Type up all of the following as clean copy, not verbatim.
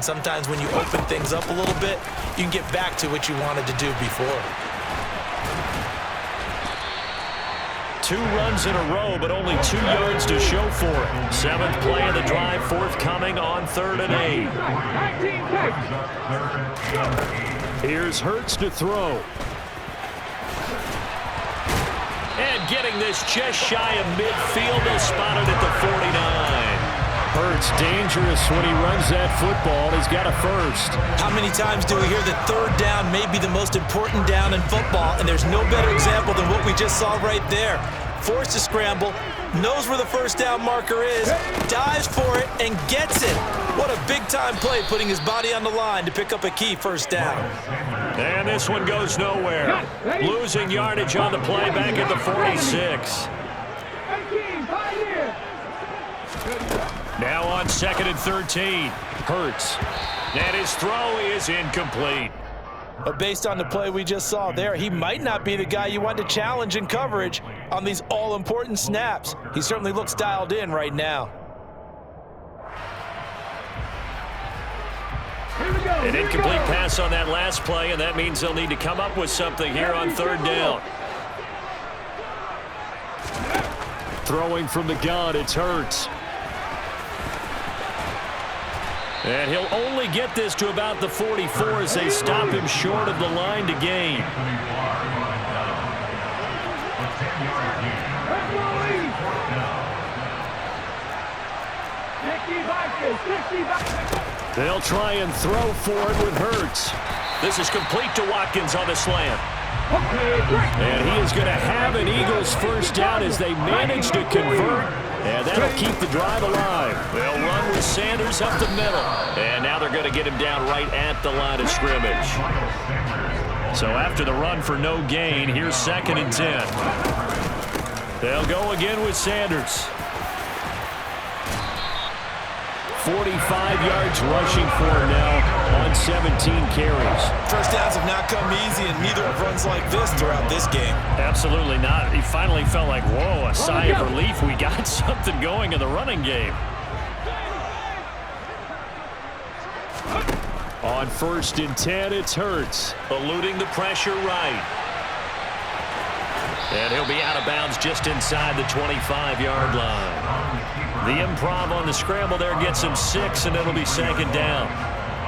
Sometimes when you open things up a little bit, you can get back to what you wanted to do before. 2 runs in a row, but only 2 yards to show for it. 7th play of the drive forthcoming on 3rd and 8. Here's Hurts to throw. And getting this just shy of midfield, they'll spot it at the 49. Hurts dangerous when he runs that football. He's got a first. How many times do we hear that 3rd down may be the most important down in football, and there's no better example than what we just saw right there. Forced to scramble, knows where the 1st down marker is, dives for it, and gets it. What a big-time play, putting his body on the line to pick up a key 1st down. And this one goes nowhere. Losing yardage on the play back at the 46. Now on 2nd and 13. Hurts. And his throw is incomplete. But based on the play we just saw there, he might not be the guy you want to challenge in coverage on these all-important snaps. He certainly looks dialed in right now. An incomplete pass on that last play, and that means they'll need to come up with something here on 3rd down. Throwing from the gun, it's Hurts. And he'll only get this to about the 44 as they stop him short of the line to gain. They'll try and throw for it with Hurts. This is complete to Watkins on the slant. And he is going to have an Eagles 1st down as they manage to convert. And that'll keep the drive alive. They'll run with Sanders up the middle. And now they're going to get him down right at the line of scrimmage. So after the run for no gain, here's 2nd and 10. They'll go again with Sanders. 45 yards rushing for him now on 17 carries. 1st downs have not come easy, and neither have runs like this throughout this game. Absolutely not. He finally felt like, whoa, a sigh of relief. We got something going in the running game. On 1st and 10, it's Hurts. Eluding the pressure right. And he'll be out of bounds just inside the 25-yard line. The improv on the scramble there gets him 6, and it'll be 2nd down.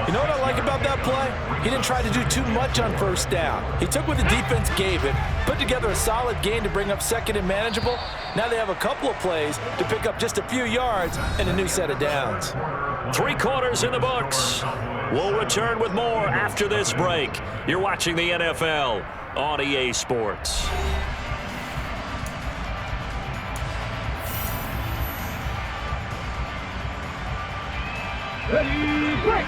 You know what I like about that play? He didn't try to do too much on 1st down. He took what the defense gave him, put together a solid gain to bring up 2nd and manageable. Now they have a couple of plays to pick up just a few yards and a new set of downs. 3 quarters in the books. We'll return with more after this break. You're watching the NFL on EA Sports. Ready, break!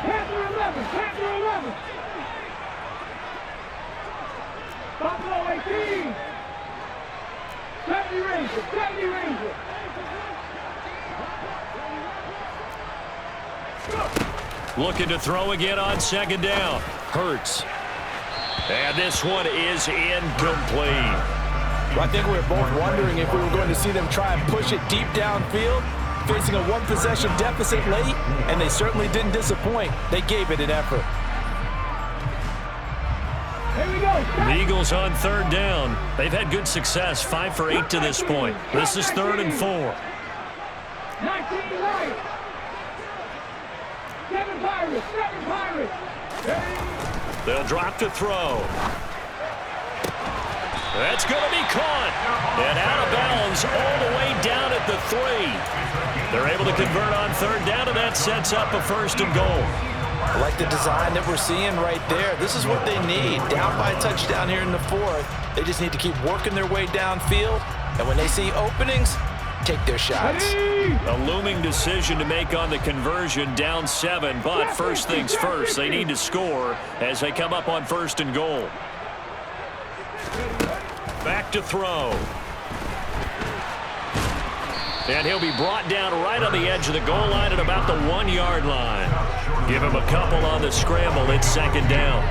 Panther 11, Panther 11! Buffalo 18! 70 Rangers, 70 Rangers! Looking to throw again on 2nd down. Hurts. And this one is incomplete. Well, I think we were both wondering if we were going to see them try and push it deep downfield, facing a 1-possession deficit late, and they certainly didn't disappoint. They gave it an effort. Here we go. The Eagles on 3rd down. They've had good success, 5 for 8 to this point. This is 3rd and 4. 19 right. 7 Pirates, 7 Pirates. They'll drop to throw. That's going to be caught. And out of bounds all the way down at the 3. They're able to convert on 3rd down, and that sets up a 1st and goal. I like the design that we're seeing right there. This is what they need. Down by a touchdown here in the 4th. They just need to keep working their way downfield. And when they see openings, take their shots. A looming decision to make on the conversion, down 7. But first things first, they need to score as they come up on 1st and goal. Back to throw. And he'll be brought down right on the edge of the goal line at about the 1-yard line. Give him a couple on the scramble. It's 2nd down.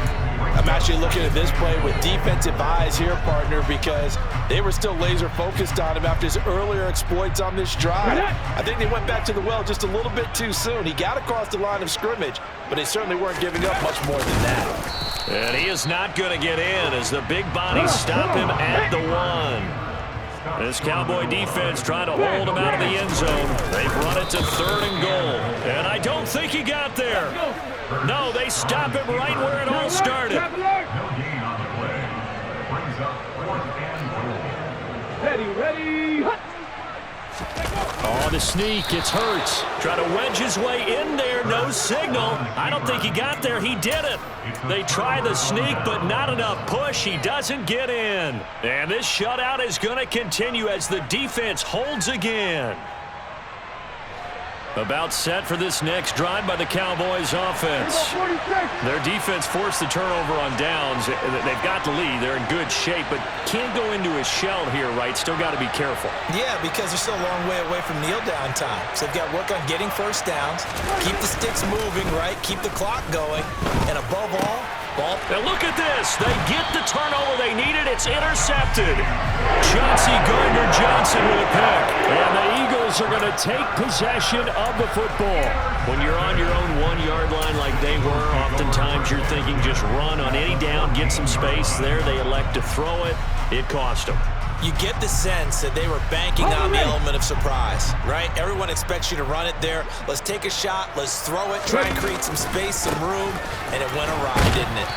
I'm actually looking at this play with defensive eyes here, partner, because they were still laser focused on him after his earlier exploits on this drive. I think they went back to the well just a little bit too soon. He got across the line of scrimmage, but they certainly weren't giving up much more than that. And he is not going to get in as the big bodies stop him at the 1. This Cowboy defense trying to hold him out of the end zone. They've run it to 3rd and goal. And I don't think he got there. No, they stop him right where it all started. No gain on the play. Brings up 4th and goal. Ready. Oh, the sneak. It's Hurts. Try to wedge his way in there. No signal. I don't think he got there. He did it. They try the sneak, but not enough push. He doesn't get in. And this shutout is going to continue as the defense holds again. About set for this next drive by the Cowboys offense. Their defense forced the turnover on downs. They've got the lead. They're in good shape, but can't go into a shell here, right? Still got to be careful. Yeah, because they're still a long way away from kneel down time. So they've got to work on getting first downs, keep the sticks moving, right? Keep the clock going, and above all, ball. Now look at this. They get the turnover they needed. It's intercepted. Chauncey Gardner-Johnson with a pick. And the Eagles are going to take possession of the football. When you're on your own 1-yard line like they were, oftentimes you're thinking just run on any down, get some space. There they elect to throw it. It cost them. You get the sense that they were banking on the element of surprise, right? Everyone expects you to run it there. Let's take a shot. Let's throw it. Try and create some space, some room. And it went awry, didn't it?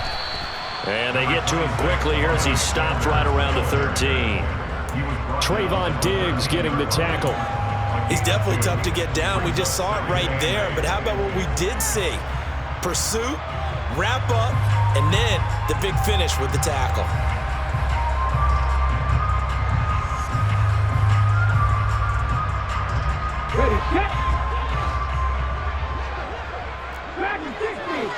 And they get to him quickly here as he stopped right around the 13. Trayvon Diggs getting the tackle. He's definitely tough to get down. We just saw it right there. But how about what we did see? Pursuit, wrap up, and then the big finish with the tackle. Ready, set. Back to 60.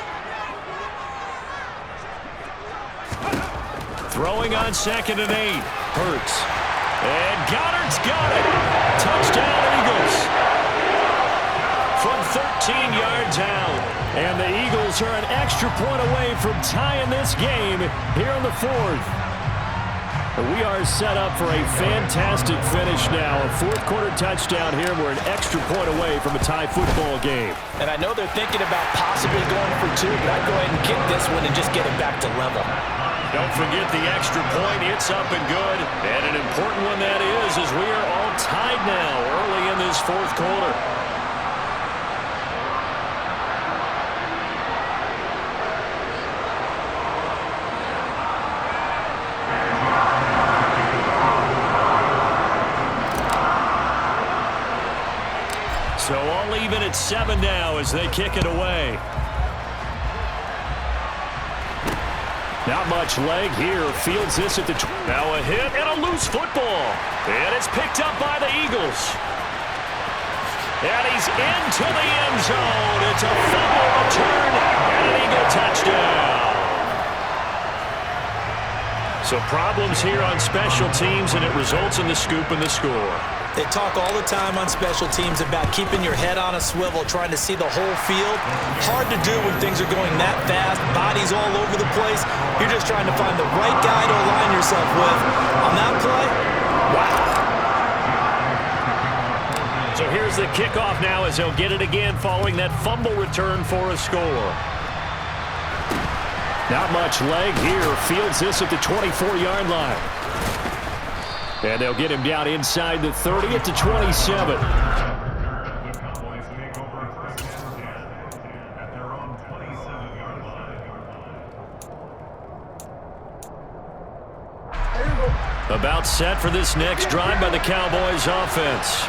Throwing on 2nd and 8. Hurts. And Goddard's got it. Touchdown, Eagles. From 13 yards out. And the Eagles are an extra point away from tying this game here in the 4th. We are set up for a fantastic finish now. A 4th-quarter touchdown here. We're an extra point away from a tie football game. And I know they're thinking about possibly going for 2, but I'd go ahead and kick this one and just get it back to level. Don't forget the extra point. It's up and good. And an important one that is, as we are all tied now early in this 4th quarter. So all even at 7 now as they kick it away. Not much leg here. Fields this at the now a hit and a loose football. And it's picked up by the Eagles. And he's into the end zone. It's a fumble return and an Eagle touchdown. So problems here on special teams, and it results in the scoop and the score. They talk all the time on special teams about keeping your head on a swivel, trying to see the whole field. Hard to do when things are going that fast, bodies all over the place. You're just trying to find the right guy to align yourself with. On that play, wow. So here's the kickoff now as they'll get it again following that fumble return for a score. Not much leg here. Fields this at the 24-yard line. And they'll get him down inside the 30 at the 27. About set for this next drive by the Cowboys offense.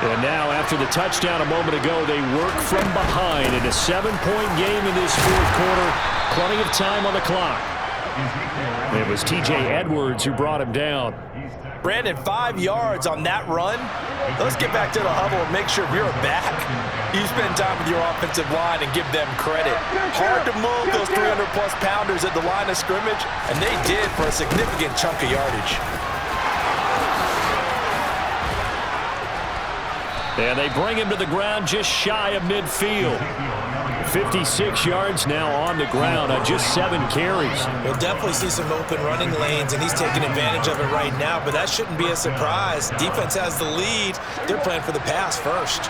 And now, after the touchdown a moment ago, they work from behind in a 7-point game in this 4th quarter. Plenty of time on the clock. It was T.J. Edwards who brought him down. Brandon, 5 yards on that run. Let's get back to the huddle and make sure we're back. You spend time with your offensive line and give them credit. Hard to move those 300-plus pounders at the line of scrimmage, and they did for a significant chunk of yardage. And they bring him to the ground just shy of midfield. 56 yards now on the ground on just 7 carries. We'll definitely see some open running lanes, and he's taking advantage of it right now, but that shouldn't be a surprise. Defense has the lead. They're playing for the pass first.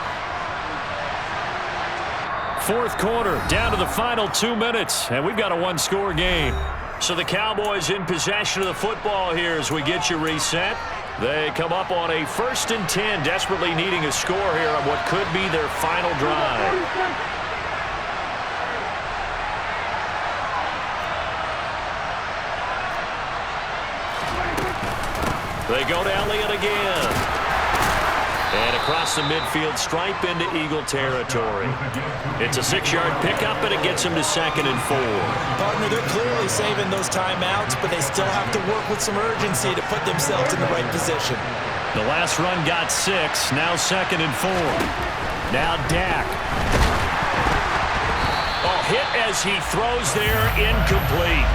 Fourth quarter, down to the final 2 minutes, and we've got a one-score game. So the Cowboys in possession of the football here as we get you reset. They come up on a 1st and 10, desperately needing a score here on what could be their final drive. They go to Elliott again. And across the midfield stripe into Eagle territory. It's a 6-yard pickup, and it gets them to 2nd and 4. Partner, they're clearly saving those timeouts, but they still have to work with some urgency to put themselves in the right position. The last run got 6, now 2nd and 4. Now Dak. Oh, hit as he throws there, incomplete.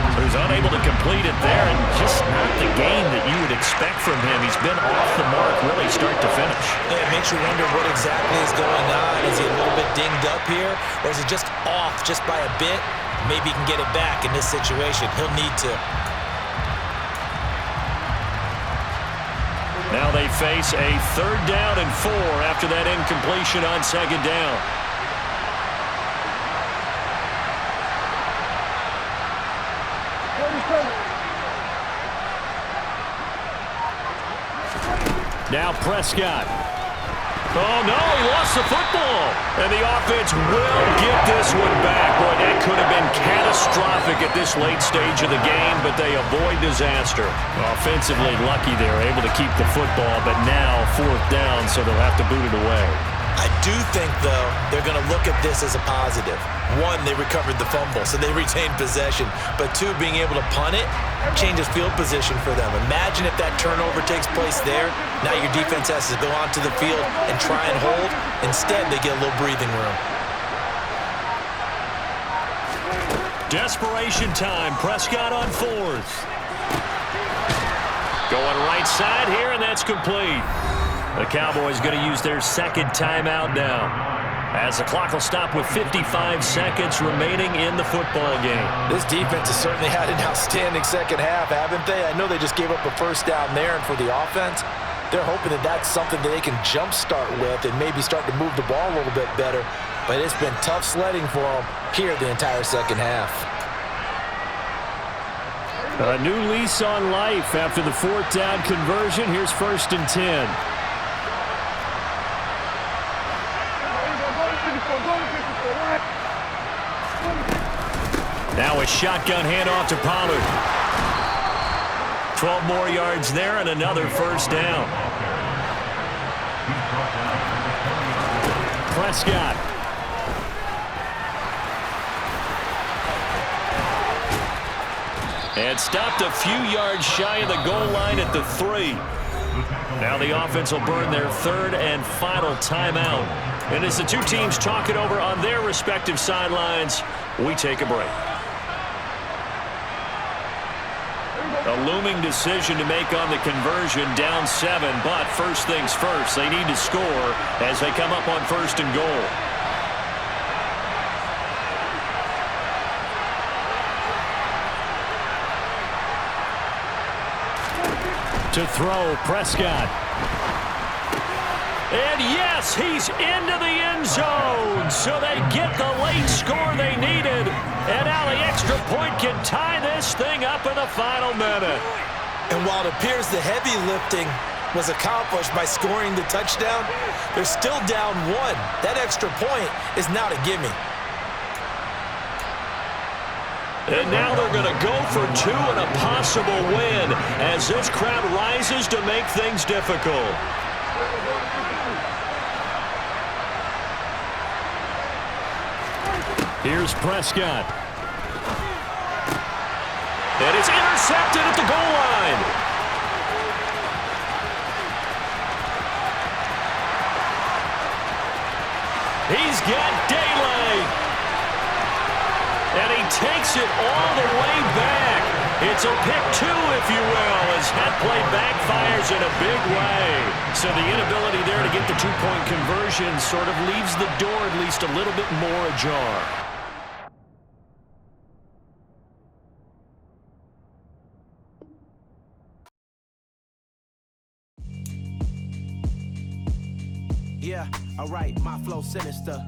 So he's unable to complete it there, and just not the game that you would expect from him. He's been off the mark really start to finish. Yeah, it makes you wonder what exactly is going on. Is he a little bit dinged up here, or is he just off just by a bit? Maybe he can get it back in this situation. He'll need to. Now they face a 3rd down and 4 after that incompletion on 2nd down. Now Prescott. Oh, no, he lost the football. And the offense will get this one back. Boy, that could have been catastrophic at this late stage of the game, but they avoid disaster. Offensively lucky they were able to keep the football, but now 4th down, so they'll have to boot it away. I do think, though, they're going to look at this as a positive. 1, they recovered the fumble, so they retained possession. But 2, being able to punt it changes field position for them. Imagine if that turnover takes place there. Now your defense has to go onto the field and try and hold. Instead, they get a little breathing room. Desperation time. Prescott on 4th. Going right side here, and that's complete. The Cowboys going to use their 2nd timeout now, as the clock will stop with 55 seconds remaining in the football game. This defense has certainly had an outstanding second half, haven't they? I know they just gave up a 1st down there, and for the offense, they're hoping that that's something that they can jumpstart with and maybe start to move the ball a little bit better. But it's been tough sledding for them here the entire second half. A new lease on life after the 4th down conversion. Here's 1st and 10. Now a shotgun handoff to Pollard. 12 more yards there and another 1st down. Prescott. And stopped a few yards shy of the goal line at the 3. Now the offense will burn their 3rd and final timeout. And as the two teams talk it over on their respective sidelines, we take a break. A looming decision to make on the conversion, down 7, but first things first, they need to score as they come up on 1st and goal. To throw, Prescott. And yes, he's into the end zone, so they get the late score they needed. And now the extra point can tie this thing up in the final minute. And while it appears the heavy lifting was accomplished by scoring the touchdown, they're still down 1. That extra point is not a gimme. And now they're going to go for 2 and a possible win as this crowd rises to make things difficult. Here's Prescott. And it's intercepted at the goal line. He's got daylight. And he takes it all the way back. It's a pick two, if you will, as that play backfires in a big way. So the inability there to get the two-point conversion sort of leaves the door at least a little bit more ajar. Yeah, alright, my flow sinister.